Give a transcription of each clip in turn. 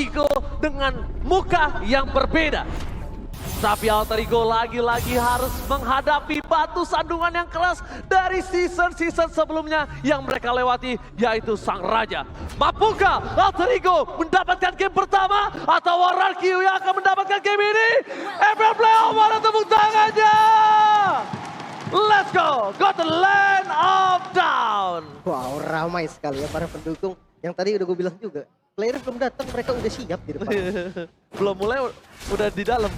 Ego dengan muka yang berbeda. Tapi Alter Ego lagi-lagi harus menghadapi batu sandungan yang keras dari season-season sebelumnya yang mereka lewati, yaitu Sang Raja. Mampukah Alter Ego mendapatkan game pertama atau RRQ yang akan mendapatkan game ini? Everyone play over, tepuk tangannya! Let's go to Land of Down. Wow, ramai sekali ya para pendukung. Yang tadi udah gue bilang juga, player belum datang, mereka udah siap di depan. Belum mulai udah di dalam.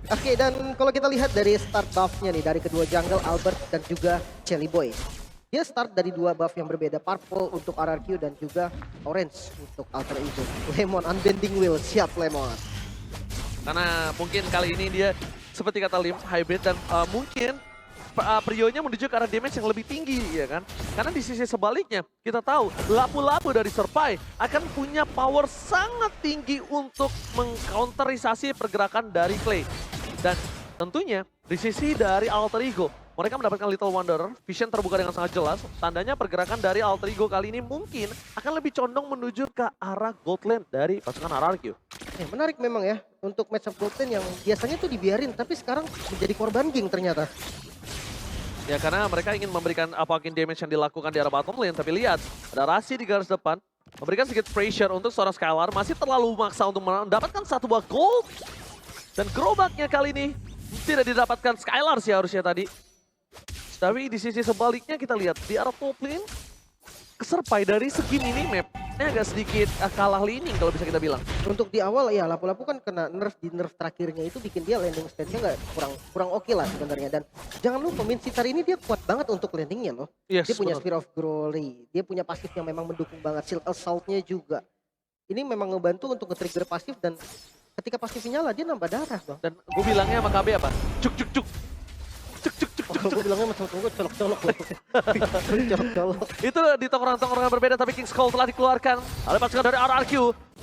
Oke, dan kalau kita lihat dari start buff-nya nih, dari kedua jungle, Albert dan juga Jelly Boy. Dia start dari dua buff yang berbeda, Purple untuk RRQ dan juga Orange untuk Alter Ego. Lemon, Unbending Will, siap Lemon. Karena mungkin kali ini dia seperti kata Lim, hybrid dan mungkin Prionya menuju ke arah damage yang lebih tinggi, ya kan? Karena di sisi sebaliknya, kita tahu lapu-lapu dari Serpai akan punya power sangat tinggi untuk mengcounterisasi pergerakan dari Clay. Dan tentunya di sisi dari Alter Ego, mereka mendapatkan Little Wanderer, vision terbuka dengan sangat jelas. Tandanya pergerakan dari Alter Ego kali ini mungkin akan lebih condong menuju ke arah Gold Lane dari pasukan RRQ. Menarik memang ya, untuk matchup Gold Lane yang biasanya tuh dibiarin, tapi sekarang menjadi korban geng ternyata. Ya karena mereka ingin memberikan apapun damage yang dilakukan di arah bottom lane. Tapi lihat, ada Rasi di garis depan. Memberikan sedikit pressure untuk seorang Skylar. Masih terlalu maksa untuk mendapatkan satu buah gold. Dan gerobaknya kali ini tidak didapatkan Skylar sih harusnya tadi. Tapi di sisi sebaliknya kita lihat di arah top lane. Keserpai dari segi minimap-nya agak sedikit kalah leaning kalau bisa kita bilang. Untuk di awal ya lapu-lapu kan kena nerf di nerf terakhirnya itu bikin dia landing stand-nya nggak kurang oke lah sebenarnya. Dan jangan lupa Min Sitar ini dia kuat banget untuk landingnya loh. Yes, dia punya betul. Spear of Glory, dia punya pasif yang memang mendukung banget, Shield Assault-nya juga. Ini memang ngebantu untuk nge-trigger pasif dan ketika pasifnya nyala dia nambah darah bang. Dan gue bilangnya sama KB apa? Cuk cuk cuk. Cuk cuk cuk. Kalau gue bilangnya macam gue colok-colok loh. Colok-colok. Itu di tongkrongan berbeda tapi King's Call telah dikeluarkan oleh pasukan dari RRQ.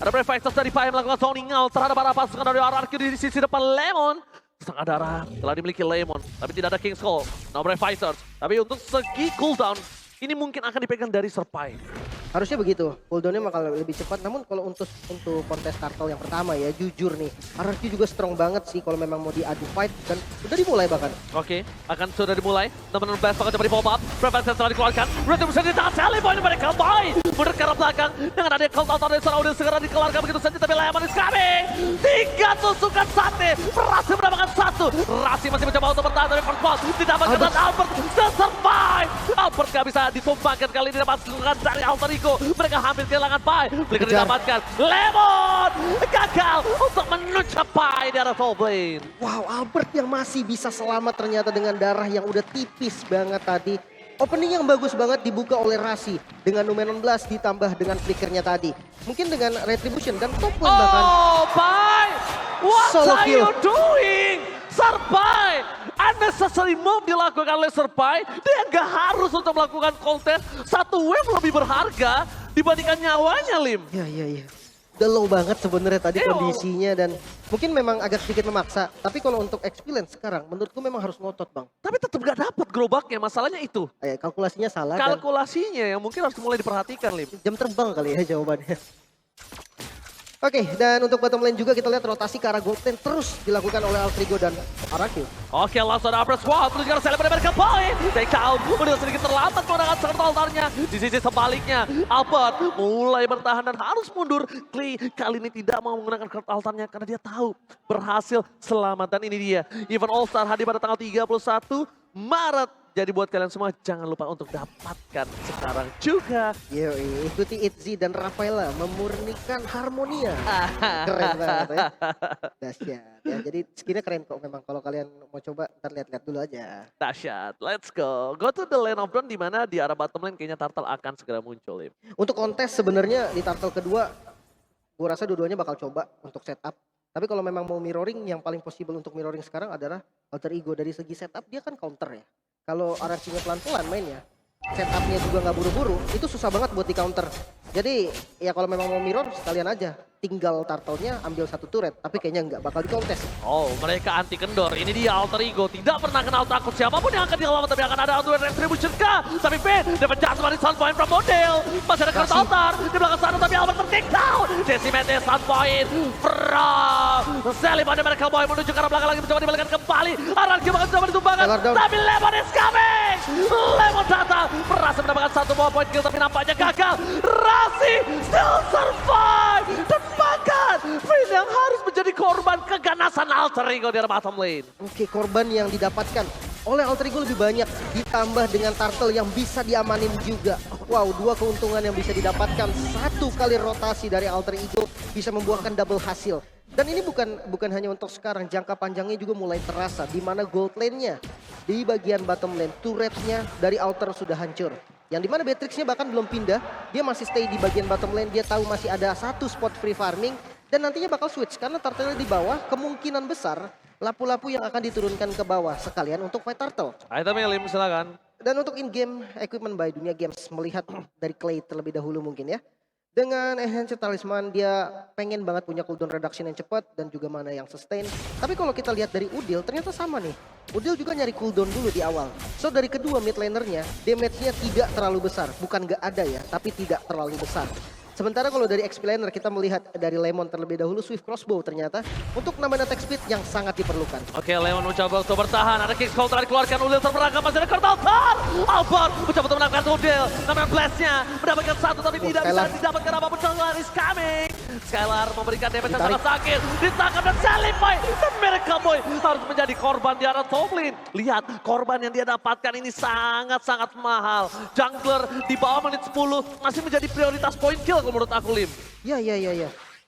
Ada Brave Fighters dari Pai melakukan zoning out terhadap para pasukan dari RRQ di sisi depan Lemon. Setengah darah telah dimiliki Lemon, tapi tidak ada King's Call. No Brave Fighters. Tapi untuk segi cooldown, ini mungkin akan dipegang dari Serpai. Harusnya begitu, cooldownnya bakal lebih cepat. Namun kalau untuk kontes turtle yang pertama ya, jujur nih, RRQ juga strong banget sih kalau memang mau diadu fight. Dan udah dimulai bahkan. Oke, akan sudah dimulai. Teman-teman Blast bakal coba di pop up. Brave Fighters telah dikeluarkan. Berarti bisa ditahan Sally Boy pada Kelboy. Mundur ke arah belakang. Dengan ada cooldown dari seorang udah segera dikeluarkan begitu saja. Tapi Lemon is coming. 3 tusukan sate. Berhasil mendapatkan 1. Rasi masih mencoba untuk bertahan dari first ball. Didapatkan dan Albert dan survive. Albert gak bisa ditumbangkan kali ini dapat tusukan dari Alter Ego. Mereka hampir kehilangan Pai. Flicker didapatkan. Lemon gagal untuk menuju Pai di arah top lane. Wow, Albert yang masih bisa selamat ternyata dengan darah yang udah tipis banget tadi. Opening yang bagus banget dibuka oleh Rasi dengan Numenon Blast ditambah dengan flickernya tadi. Mungkin dengan Retribution dan top lane bahkan. Oh, Pai! What Solo are kill. you doing? Serpai! Unnecessary move dilakukan oleh Serpai. Dia nggak harus untuk melakukan konten. Satu wave lebih berharga dibandingkan nyawanya, Lim. Iya. Udah low banget sebenarnya tadi Eyo. kondisinya dan mungkin memang agak sedikit memaksa. Tapi kalau untuk experience sekarang menurutku memang harus ngotot bang. Tapi tetap nggak dapat gerobaknya, masalahnya itu. Kalkulasinya salah dan Kalkulasinya yang mungkin harus mulai diperhatikan, Lim. jam terbang kali ya jawabannya. Oke, dan untuk bottom lane juga kita lihat rotasi ke arah gold lane terus dilakukan oleh Alter Ego dan RRQ. Oke, langsung ada Upper Squad, menuju ke arah Celebrate ke poin. Take down, udah sedikit terlambat menggunakan serta altarnya. Di sisi sebaliknya, Albert mulai bertahan dan harus mundur. Clay kali ini tidak mau menggunakan kartu altarnya karena dia tahu berhasil selamat. Dan ini dia, event All Star hadir pada tanggal 31 Maret. Jadi buat kalian semua jangan lupa untuk dapatkan sekarang juga. Yoi, ikuti Itzy dan Rafaela memurnikan Harmonia. Keren banget ya. Dahsyat ya. Jadi skinnya keren kok memang. Kalau kalian mau coba ntar lihat-lihat dulu aja. Dahsyat, let's go. Go to the lane of dawn di mana di arah bottom lane kayaknya Turtle akan segera muncul. Lim. Untuk kontes sebenarnya di turtle kedua, gue rasa dua-duanya bakal coba untuk setup. Tapi kalau memang mau mirroring, yang paling possible untuk mirroring sekarang adalah Alter Ego. Dari segi setup dia kan counter ya. Kalau RRQ-nya pelan-pelan mainnya, setupnya juga nggak buru-buru, itu susah banget buat di counter. Jadi ya kalau memang mau mirror sekalian aja. Tinggal turtle-nya ambil satu turret. Tapi kayaknya nggak bakal dikontes. Oh, mereka anti kendor. Ini dia Alter Ego. Tidak pernah kenal takut siapapun yang akan dilawan. Tapi akan ada duel retribution kah? Tapi Finn dapat jatuh dari sound point from model. Masih ada kartu altar. Di belakang sana tapi Albert ter-take down. Decimate sound point from Sally pada mereka boy menuju ke arah belakang lagi. Mencoba dibalikan kembali. Araki bahkan coba ditumbangkan. Tapi Lemon is coming. Lemon datang. Berhasil mendapatkan satu buah point kill. Tapi nampaknya gagal. Rasi still survive. Dan bahkan Finn yang harus menjadi korban keganasan Alter Ego di bottom lane. Oke, korban yang didapatkan oleh Alter Ego lebih banyak. Ditambah dengan turtle yang bisa diamanin juga. Wow, dua keuntungan yang bisa didapatkan. Satu kali rotasi dari Alter Ego bisa membuahkan double hasil. Dan ini bukan hanya untuk sekarang, jangka panjangnya juga mulai terasa. Di mana gold lane-nya di bagian bottom lane, turretnya dari Alter sudah hancur. Yang dimana Beatrix-nya bahkan belum pindah, dia masih stay di bagian bottom lane, dia tahu masih ada satu spot free farming, dan nantinya bakal switch karena turtle di bawah, kemungkinan besar lapu-lapu yang akan diturunkan ke bawah sekalian untuk fight turtle. Ayo Lim, silakan. Dan untuk in-game equipment by Dunia Games, melihat dari Clay terlebih dahulu mungkin ya. Dengan Enhanced Talisman dia pengen banget punya cooldown reduction yang cepat dan juga mana yang sustain. Tapi kalau kita lihat dari Udil ternyata sama nih. Udil juga nyari cooldown dulu di awal. So dari kedua mid lanernya damage-nya tidak terlalu besar. Bukan gak ada ya, tapi tidak terlalu besar. Sementara kalau dari XP laner kita melihat dari Lemon terlebih dahulu Swift Crossbow ternyata untuk nambah attack speed yang sangat diperlukan. Oke, Lemon mencoba untuk bertahan. Ada kick counter dikeluarkan. Udil terperangkap masih ada kartu altar. Albert mencoba untuk menangkap Udil. Namanya blast-nya mendapatkan satu tapi tidak bisa didapatkan apapun. Skylar is coming. Skylar memberikan damage yang sangat sakit. Ditangkap dan Sally Boy. Dan Miracle Boy harus menjadi korban di arah top lane. Lihat korban yang dia dapatkan ini sangat-sangat mahal. Jungler di bawah menit 10 masih menjadi prioritas point kill menurut aku, Lim. Ya.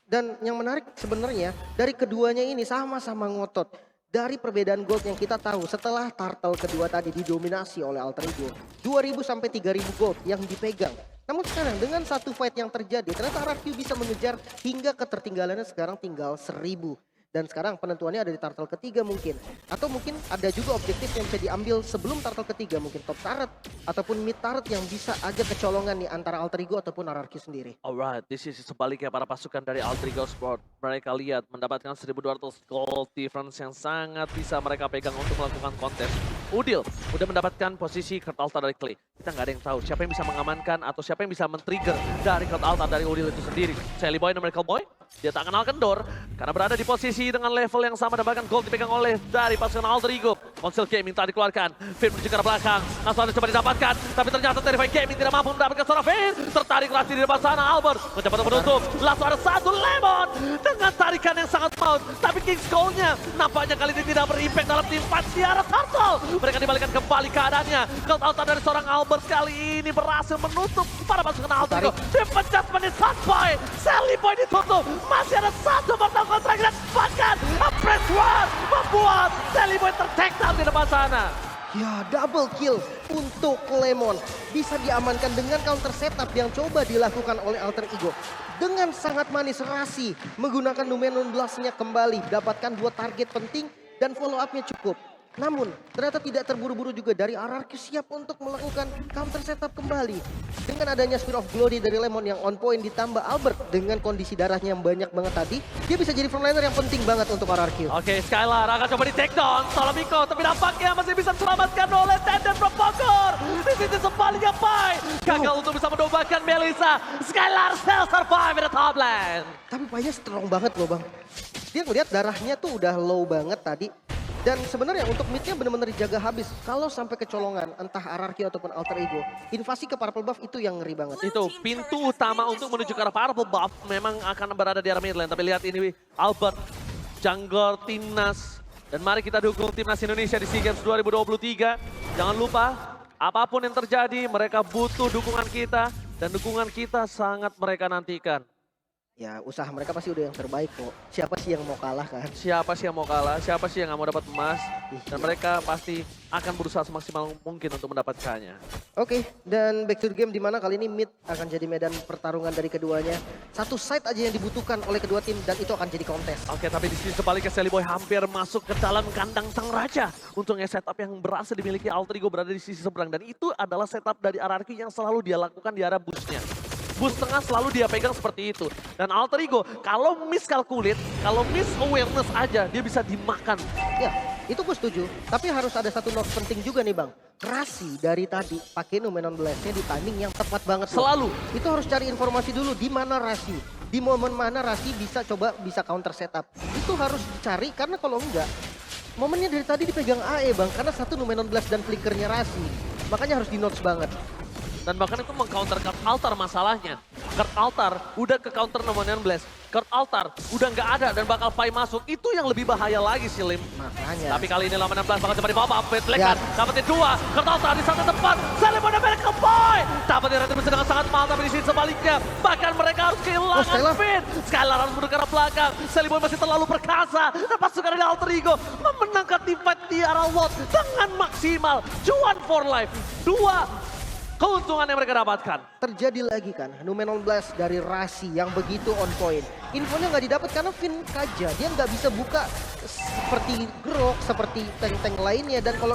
Dan yang menarik sebenarnya dari keduanya ini sama-sama ngotot. Dari perbedaan gold yang kita tahu setelah turtle kedua tadi didominasi oleh Alter Ego. 2000 sampai 3000 gold yang dipegang. Namun sekarang dengan satu fight yang terjadi ternyata RRQ bisa mengejar hingga ketertinggalannya sekarang tinggal 1000. Dan sekarang penentuannya ada di turtle ketiga mungkin. Atau mungkin ada juga objektif yang bisa diambil sebelum turtle ketiga. Mungkin top turret ataupun mid turret yang bisa aja kecolongan nih antara Alter Ego ataupun RRQ sendiri. Alright, di sisi sebaliknya para pasukan dari Alter Ego Sport. Mereka lihat mendapatkan 1200 gold difference yang sangat bisa mereka pegang untuk melakukan kontes. Udil udah mendapatkan posisi card altar dari Clay. Kita nggak ada yang tahu siapa yang bisa mengamankan atau siapa yang bisa men-trigger dari card altar dari Udil itu sendiri. Sally Boy dan Miracle Boy, dia tak kenal kendor karena berada di posisi dengan level yang sama dan bahkan gold dipegang oleh dari pasukan Alter Ego. Console Gaming tak dikeluarkan, Finn menuju ke arah belakang, langsung ada coba didapatkan, tapi ternyata Terrify Gaming tidak mampu mendapatkan seorang Finn. Tertarik Rasi di depan sana, Albert mencoba untuk menutup, langsung ada satu Lemon dengan tarikan yang sangat maut. Tapi King's Call-nya nampaknya kali ini tidak berimpact dalam tim fight di arah Turtle. Mereka dibalikan kembali keadaannya. Gold altar dari seorang Albert kali ini berhasil menutup para pasukan Alter Ego. Dipencet menit sampai Sally Boy ditutup. Masih ada satu mortal kontrak dan bahkan Press One membuat Sally Boy ter-take down di depan sana. Ya, double kill untuk Lemon. Bisa diamankan dengan counter setup yang coba dilakukan oleh Alter Ego. Dengan sangat manis Rasi menggunakan Numenon Blast-nya kembali. Dapatkan dua target penting dan follow up-nya cukup. Namun ternyata tidak terburu-buru juga dari RRQ siap untuk melakukan counter setup kembali. Dengan adanya Spear of Glory dari Lemon yang on point ditambah Albert dengan kondisi darahnya yang banyak banget tadi. Dia bisa jadi frontliner yang penting banget untuk RRQ. Oke, Skylar akan coba di take down Solomiko, tapi nampaknya masih bisa diselamatkan oleh Tenden from Bogor. Di sisi sebaliknya Pai gagal untuk bisa mendobakan Melissa. Skylar still survive in the top lane. Tapi Painya strong banget loh bang. Dia ngeliat darahnya tuh udah low banget tadi. Dan sebenarnya untuk midnya benar-benar dijaga habis. Kalau sampai kecolongan entah RRQ ataupun Alter Ego, invasi ke Purple Buff itu yang ngeri banget. Itu pintu utama untuk menuju ke arah Purple Buff memang akan berada di arah mid lane. Tapi lihat ini Albert, Jungle, Timnas. Dan mari kita dukung Timnas Indonesia di SEA Games 2023. Jangan lupa, apapun yang terjadi mereka butuh dukungan kita. Dan dukungan kita sangat mereka nantikan. Ya usaha mereka pasti udah yang terbaik kok. Siapa sih yang mau kalah kan? Siapa sih yang mau kalah, siapa sih yang nggak mau dapat emas. Dan mereka pasti akan berusaha semaksimal mungkin untuk mendapatkannya. Oke, dan back to the game dimana kali ini mid akan jadi medan pertarungan dari keduanya. Satu side aja yang dibutuhkan oleh kedua tim dan itu akan jadi kontes. Oke, tapi di sisi sebaliknya Sally Boy hampir masuk ke dalam kandang sang raja. Untungnya setup yang berhasil dimiliki Alter Ego berada di sisi seberang. Dan itu adalah setup dari RRQ yang selalu dia lakukan di arah bush-nya. boost tengah selalu dia pegang seperti itu. Dan Alter Ego, kalau miskalkulit, kalau miss awareness aja, dia bisa dimakan. Ya, itu gue setuju. Tapi harus ada satu note penting juga nih bang. Rasi dari tadi pakai Numenon Blast-nya di timing yang tepat banget. Selalu. Itu harus cari informasi dulu di mana Rasi. Di momen mana Rasi bisa counter setup. Itu harus dicari karena kalau enggak, momennya dari tadi dipegang AE bang. Karena satu Numenon Blast dan flickernya Rasi. Makanya harus di notes banget. Dan bahkan itu meng-counter Kurt Altar masalahnya. Kurt Altar udah ke counter Numenon Blast. Kurt Altar udah nggak ada dan bakal Pai masuk. Itu yang lebih bahaya lagi sih Lim. Makanya. Tapi kali ini lawan 16 bakal coba dibawa. Petlekan Ya. dapetin 2. Kurt Altar di sana depan. Salim pada Miracle Boy. Dapetin retribusi dengan sangat mahal tapi di sini sebaliknya. Bahkan mereka harus kehilangan Skylar. Finn. Skylar harus mundur ke arah belakang. Salim Boy masih terlalu perkasa. Dan pasukan dari Alter Ego memenangkan teamfight di arah Lot dengan maksimal. Cuan for life. 2 keuntungan yang mereka dapatkan. Terjadi lagi kan, Numenon Blast dari Rasi yang begitu on point. Infonya nggak didapat karena Finn Kaja, dia nggak bisa buka seperti Grok, seperti tank-tank lainnya. Dan kalau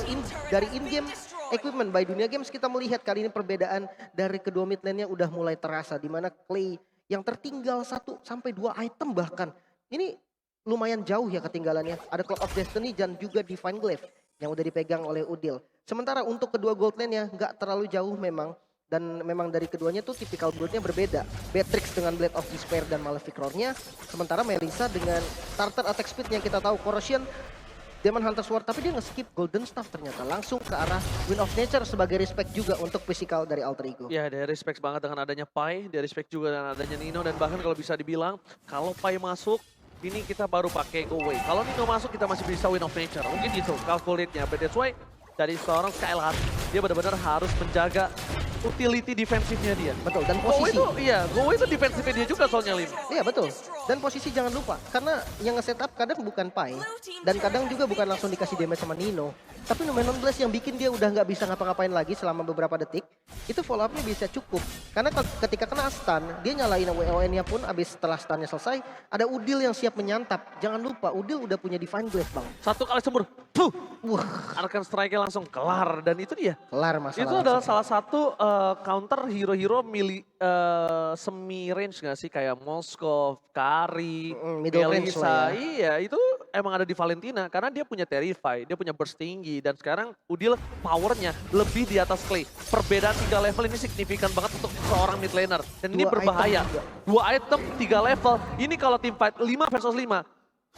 dari in-game equipment by Dunia Games kita melihat kali ini perbedaan dari kedua mid lane-nya udah mulai terasa. Dimana Clay yang tertinggal 1 sampai 2 item bahkan. Ini lumayan jauh ya ketinggalannya. Ada Clock of Destiny dan juga Divine Glaive yang udah dipegang oleh Udil. Sementara untuk kedua gold lane-nya nggak terlalu jauh memang. Dan memang dari keduanya tuh tipikal build-nya berbeda. Beatrix dengan Blade of Despair dan Malefic Roar-nya. Sementara Melissa dengan starter attack speed yang kita tahu Corrosion, Demon Hunter Sword. Tapi dia nge-skip Golden Staff ternyata. Langsung ke arah Wind of Nature sebagai respect juga untuk physical dari Alter Ego. Ya, dia respect banget dengan adanya Pai, dia respect juga dengan adanya Nino. Dan bahkan kalau bisa dibilang, kalau Pai masuk, ini kita baru pakai Go Away. Kalau Nino masuk, kita masih bisa Wind of Nature. Mungkin itu calculate-nya. But that's why dari seorang Skylar, dia benar-benar harus menjaga utility defensifnya dia. Betul, dan Go Away posisi. Go Away itu defensifnya dia juga soalnya, Lim. Iya betul. Dan posisi jangan lupa, karena yang nge-setup kadang bukan Pai. Dan kadang juga bukan langsung dikasih damage sama Nino. Tapi Numenon Blast yang bikin dia udah nggak bisa ngapa-ngapain lagi selama beberapa detik, itu follow up-nya bisa cukup. Karena ketika kena stun, dia nyalain WON-nya pun abis setelah stunnya selesai, ada Udil yang siap menyantap. Jangan lupa, Udil udah punya Divine Glaive bang. Satu kali sembur, puh, Wah, Arcane Strike langsung kelar. Dan itu dia. kelar masalah. Itu adalah langsung. salah satu counter hero-hero semi range nggak sih, kayak Moskov, Kari, middle range Melissa. lah ya. Iya, itu emang ada di Valentina karena dia punya Terrify, dia punya burst tinggi dan sekarang Udil powernya lebih di atas Clay. Perbedaan 3 level ini signifikan banget untuk seorang mid laner dan ini 2 berbahaya. item juga. 2 item, 3 level. Ini kalau team fight 5 versus 5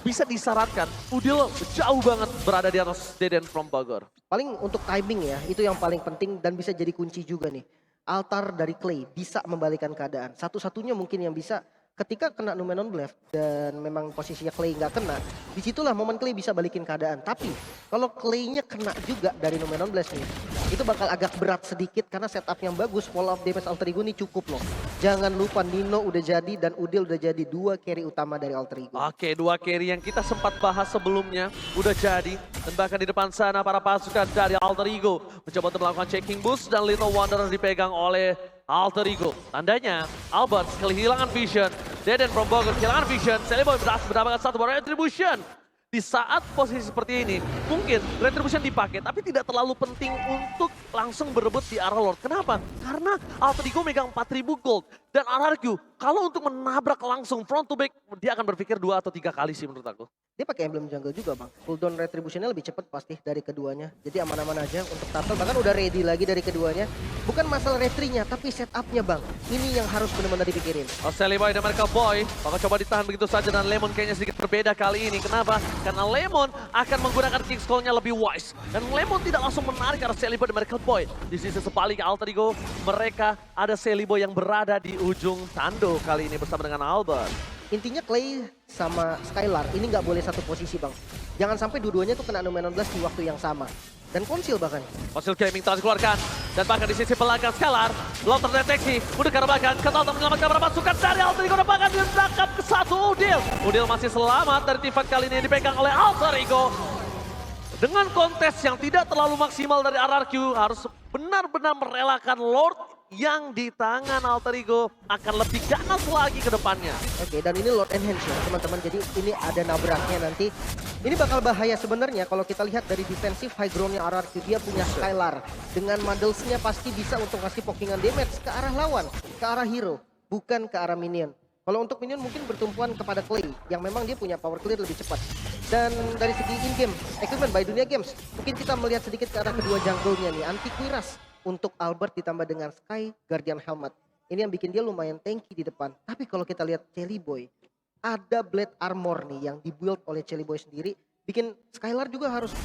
bisa disyaratkan Udil jauh banget berada di atas Deden from Bogor. Paling untuk timing ya, itu yang paling penting dan bisa jadi kunci juga nih. Altar dari Clay bisa membalikan keadaan. Satu-satunya mungkin yang bisa ketika kena Numenon Blast dan memang posisinya Clay nggak kena, disitulah momen Clay bisa balikin keadaan. Tapi kalau Clay-nya kena juga dari Numenon Blast nih, itu bakal agak berat sedikit karena setup yang bagus, follow up damage Alter Ego nih cukup loh. Jangan lupa Nino udah jadi dan Udil udah jadi 2 carry utama dari Alter Ego. Oke, 2 carry yang kita sempat bahas sebelumnya udah jadi. Dan bahkan di depan sana para pasukan dari Alter Ego mencoba untuk melakukan checking boost dan Little Wanderer dipegang oleh Alter Ego. Tandanya Albert kehilangan vision. Deden from Bogor kehilangan vision. Celeboy berhasil mendapatkan satu bar retribution. Di saat posisi seperti ini, mungkin retribution dipakai, tapi tidak terlalu penting untuk langsung berebut di arah Lord. Kenapa? Karena Alter Ego megang 4.000 gold. Dan RRQ, kalau untuk menabrak langsung front to back, dia akan berpikir 2 atau 3 kali sih menurut aku. Dia pakai emblem jungle juga bang. Cooldown retributionnya lebih cepat pasti dari keduanya. Jadi aman-aman aja untuk turtle. Bahkan udah ready lagi dari keduanya. Bukan masalah retrinya tapi setupnya bang. Ini yang harus benar-benar dipikirin. Celeboy dan Mereka Boy bakal coba ditahan begitu saja dan Lemon kayaknya sedikit berbeda kali ini. Kenapa? Karena Lemon akan menggunakan kick scroll-nya lebih wise. Dan Lemon tidak langsung menarik karena Celeboy dan Mereka Boy. Di sisi sebaliknya Alter Ego, mereka ada Celeboy yang berada di ujung tando kali ini bersama dengan Albert. Intinya Clay sama Skylar ini nggak boleh satu posisi bang. Jangan sampai dua-duanya tuh kena Numenon Blast di waktu yang sama. Dan konsil bahkan. Konsil Gaming telah dikeluarkan. Dan bahkan di sisi belakang Skylar, belum terdeteksi. Udah ke arah belakang, Ketal menyelamatkan beberapa pasukan dari Alter Ego. Dan bahkan ditangkap ke satu Udil. Udil masih selamat dari tim fight kali ini dipegang oleh Alter Ego. Dengan kontes yang tidak terlalu maksimal dari RRQ, harus benar-benar merelakan Lord yang di tangan Alter Ego akan lebih ganas lagi ke depannya. Oke, dan ini Lord Enhance ya teman-teman. Jadi ini ada nabraknya nanti. Ini bakal bahaya sebenarnya kalau kita lihat dari defensif high ground-nya RRQ. Dia punya Skylar. Dengan Muddles-nya pasti bisa untuk ngasih pokingan damage ke arah lawan, ke arah hero. bukan ke arah minion. Kalau untuk minion mungkin bertumpuan kepada Clay yang memang dia punya power clear lebih cepat. Dan dari segi in-game equipment by Dunia Games, mungkin kita melihat sedikit ke arah kedua jungle-nya nih. Anti Quiras untuk Albert ditambah dengan Sky Guardian Helmet. Ini yang bikin dia lumayan tanky di depan. Tapi kalau kita lihat Chelly Boy, ada Blade Armor nih yang dibuild oleh Chelly Boy sendiri. Bikin Skylar juga harus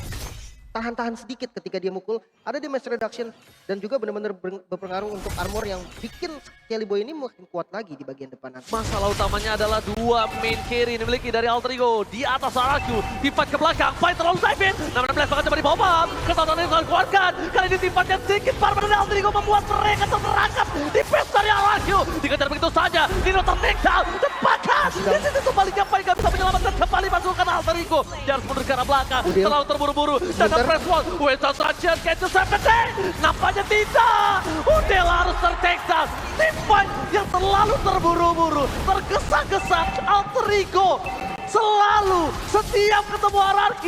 tahan-tahan sedikit ketika dia mukul. Ada damage reduction dan juga benar-benar berpengaruh untuk armor yang bikin Chelly Boy ini makin kuat lagi di bagian depan nanti. Masalah utamanya adalah dua main carry yang dimiliki dari Alter Ego. Di atas Araku, tipat ke belakang, fight terlalu savage. 16 bahkan coba di-pop-up. Kesatuan yang dikeluarkan. Kali ini tipatnya sedikit parah dari Alter Ego membuat mereka terperangkap. Defense dari Araku. Dikejar begitu saja. Dino ter-takedown. Tepakan. Di sini sebaliknya Pai gak bisa menyelamatkan kembali pasukan Alter Ego. Dia harus mundur ke arah belakang. Udil. Terlalu terburu-buru. Dan press one. Weston Sanchez get to 70. Nampaknya tidak. Udel harus ter-takedown. Tim fight yang terlalu terburu-buru, tergesa-gesa. Alter Ego selalu setiap ketemu RRQ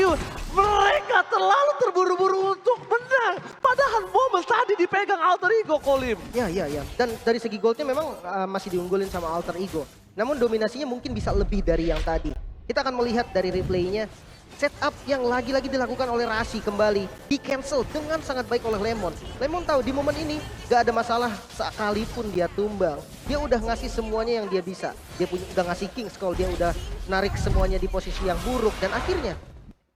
mereka terlalu terburu-buru untuk menang. Padahal momen tadi dipegang Alter Ego, Kolim. Ya. Dan dari segi goldnya memang masih diunggulin sama Alter Ego. Namun dominasinya mungkin bisa lebih dari yang tadi. Kita akan melihat dari replaynya. Setup yang lagi-lagi dilakukan oleh Rasi kembali di cancel dengan sangat baik oleh Lemon. Lemon tahu di momen ini gak ada masalah sekalipun dia tumbang. Dia udah ngasih semuanya yang dia bisa. Dia udah ngasih King's Call, dia udah narik semuanya di posisi yang buruk. Dan akhirnya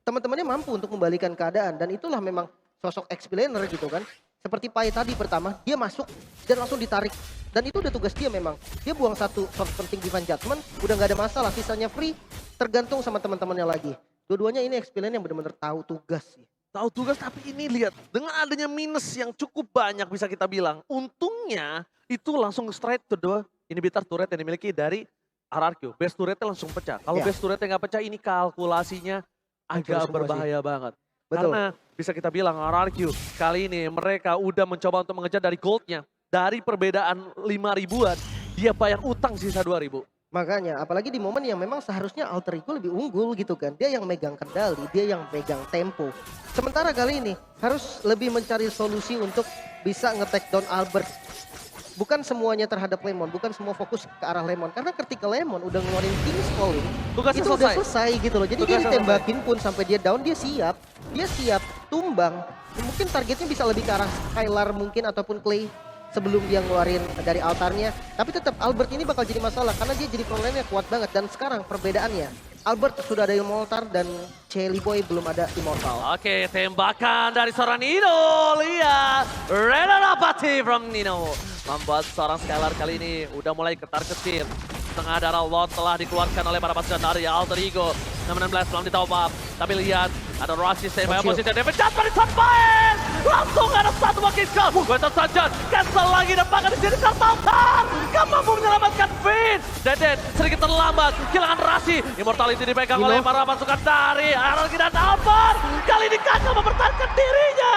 teman-temannya mampu untuk membalikan keadaan. Dan itulah memang sosok explainer gitu kan. Seperti Pai tadi pertama, dia masuk dan langsung ditarik. Dan itu udah tugas dia memang. Dia buang satu source penting Divine Judgment, udah gak ada masalah. Sisanya free, tergantung sama teman-temannya lagi. Dua-duanya ini explainer yang benar-benar tahu tugas sih. Tahu tugas, tapi ini lihat dengan adanya minus yang cukup banyak bisa kita bilang. Untungnya itu langsung straight to the inhibitor turret yang dimiliki dari RRQ. Base turretnya langsung pecah. Kalau base turretnya nggak pecah, ini kalkulasinya agak berbahaya banget. Betul. Karena bisa kita bilang RRQ kali ini mereka udah mencoba untuk mengejar dari goldnya. Dari perbedaan 5 ribuan, dia bayar utang sisa 2.000. Makanya, apalagi di momen yang memang seharusnya Alter Ego lebih unggul gitu kan. Dia yang megang kendali, dia yang pegang tempo. Sementara kali ini harus lebih mencari solusi untuk bisa nge-take down Albert. Bukan semuanya terhadap Lemon, bukan semua fokus ke arah Lemon. Karena ketika Lemon udah ngeluarin King's Calling, Tugasnya itu udah selesai gitu loh. Jadi dia ditembakin pun sampai dia down, dia siap tumbang. Mungkin targetnya bisa lebih ke arah Skylar mungkin ataupun Clay sebelum dia ngeluarin dari altarnya. Tapi tetap Albert ini bakal jadi masalah karena dia jadi frontline-nya kuat banget. Dan sekarang perbedaannya, Albert sudah ada Immortal dan Chelly Boy belum ada Immortal. Oke, tembakan dari seorang Nino. Lihat, Renarapati from Nino. Membuat seorang Skylar kali ini udah mulai ketar-ketir. Setengah darah Lord telah dikeluarkan oleh para pasukan dari Alter Ego. 16 belum ditop up. Tapi lihat, ada Rossi standby posisi David Jasper di Sunfire. Langsung ada satu wakil kill. Weston Sanchez cancel lagi dan bahkan di sini tertampar. Gak mampu menyelamatkan Finn. Deden sedikit terlambat. Kehilangan Rossi. Immortality dipegang oleh para pasukan dari RRQ dan Albert. Kali ini gagal mempertahankan dirinya.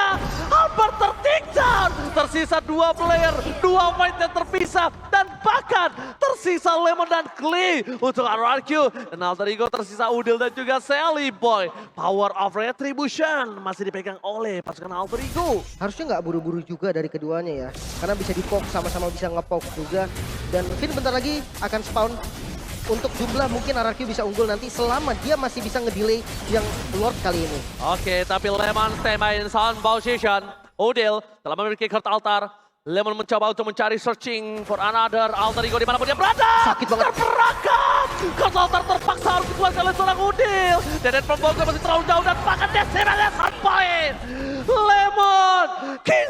Albert tertakedown. Tersisa 2 player, 2 fight yang terpisah. Dan bahkan tersisa Lemon dan Clay untuk RRQ. Dan Alter Ego tersisa Udil dan juga Sally Boy. Power of Retribution masih dipegang oleh pasukan Alter Ego. Harusnya nggak buru-buru juga dari keduanya ya. Karena bisa di-poke, sama-sama bisa nge-poke juga. Dan Finn bentar lagi akan spawn. Untuk jumlah mungkin RRQ bisa unggul nanti selama dia masih bisa ngedelay yang Lord kali ini. Oke, tapi Lemon standby in sound position. Udil telah memiliki Kurt Altar. Lemon mencoba untuk mencari searching for another Alter Ego dimanapun dia berada. Sakit banget. Terperangkap. Kurt Altar terpaksa harus dikeluarkan oleh seorang Udil. Deden Pembongkar masih terlalu jauh dan bahkan Decibelnya point.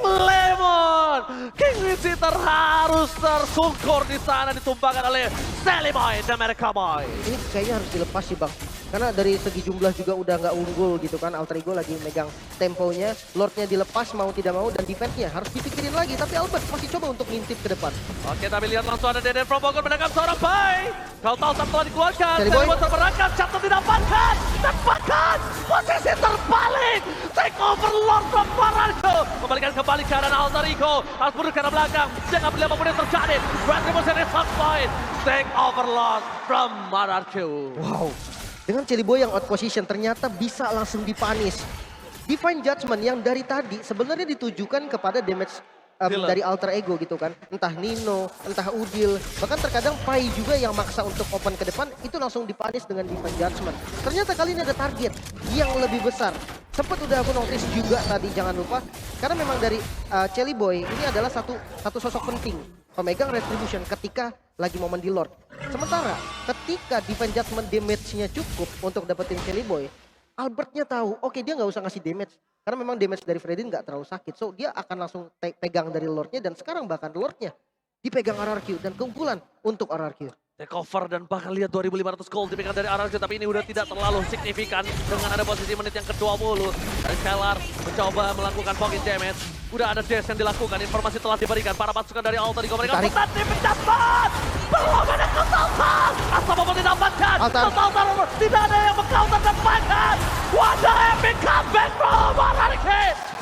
Lemon, King Visitor harus tersungkur di sana ditumbangkan oleh Sally Boy dan America Boy. Ini kayaknya harus dilepas sih bang. Karena dari segi jumlah juga udah nggak unggul gitu kan. Alter Ego lagi megang temponya. Lordnya dilepas mau tidak mau dan defense-nya harus dipikirin lagi. Tapi Albert masih coba untuk ngintip ke depan. Oke, tapi lihat langsung ada Deden Pembongkar menangkap seorang Bai. Kalau Talsam telah dikeluarkan. Sally Boy terperangkap, Chapter didapatkan. Tepakan, posisi terbalik. Take over Lord from Paranco. Membalikan kembali keadaan Alter Ego. Harus mundur ke arah belakang. Jangan beli apapun yang terjadi. Retribution is on point. Take over Lord from Paranco. Wow. Dengan Chelly Boy yang out position ternyata bisa langsung dipanis. Divine Judgment yang dari tadi sebenarnya ditujukan kepada damage Gila. dari alter ego gitu kan. Entah Nino, entah Udil, bahkan terkadang Pai juga yang maksa untuk open ke depan itu langsung dipanis dengan Divine Judgment. Ternyata kali ini ada target yang lebih besar. Sempat udah aku notice juga tadi, jangan lupa, karena memang dari Chelly Boy ini adalah satu sosok penting pemegang Retribution ketika lagi momen di Lord. Sementara ketika Divine Judgment damage-nya cukup untuk dapetin Chelly Boy, Albertnya tahu, oke dia nggak usah ngasih damage. Karena memang damage dari Freddy nggak terlalu sakit. So dia akan langsung pegang dari Lordnya dan sekarang bahkan Lordnya dipegang RRQ dan keunggulan untuk RRQ. Takeover dan bahkan lihat 2.500 gold dipegang dari RRQ, tapi ini udah tidak terlalu signifikan dengan ada posisi menit yang ke-20. Dan Shellar mencoba melakukan pocket damage. Udah ada dash yang dilakukan, informasi telah diberikan. Para pasukan dari Alter Ego mereka Tarik. bertanding mendapat! Belum ada counter! Astamomo didapatkan! Altar. Counter tidak ada yang meng-counter dapatkan! What the epic comeback from RRQ!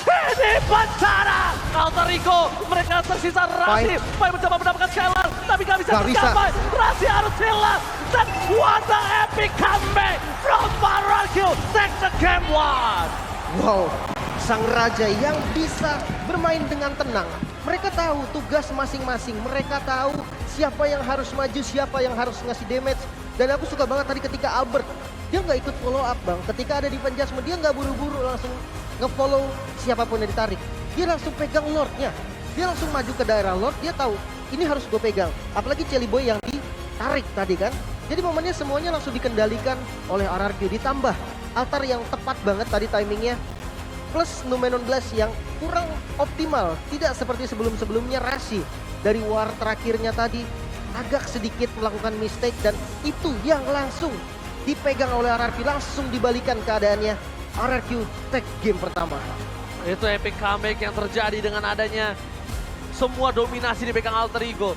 Ini bencana! Alter Ego mereka tersisa Rasi. Pai mencoba mendapatkan Shellar, tapi gak bisa Nggak bisa. tercapai. Rasi harus hilang. Dan what the epic comeback from RRQ! Take the game one! Wow, sang raja yang bisa bermain dengan tenang. Mereka tahu tugas masing-masing. Mereka tahu siapa yang harus maju, siapa yang harus ngasih damage. Dan aku suka banget tadi ketika Albert, dia nggak ikut follow up bang. Ketika ada Divine Judgment, dia nggak buru-buru langsung nge-follow siapapun yang ditarik. Dia langsung pegang Lordnya. Dia langsung maju ke daerah Lord, dia tahu ini harus gue pegang. Apalagi Chelly Boy yang ditarik tadi kan. Jadi momennya semuanya langsung dikendalikan oleh RRQ. Ditambah altar yang tepat banget tadi timingnya. Plus Numenon Blast yang kurang optimal. Tidak seperti sebelum-sebelumnya. Rasi dari war terakhirnya tadi agak sedikit melakukan mistake. Dan itu yang langsung dipegang oleh RRQ. Langsung dibalikan keadaannya. RRQ take game pertama. Itu epic comeback yang terjadi dengan adanya semua dominasi dipegang Alter Ego.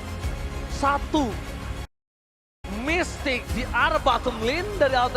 Satu Mystic di arah bottom lane dari Alter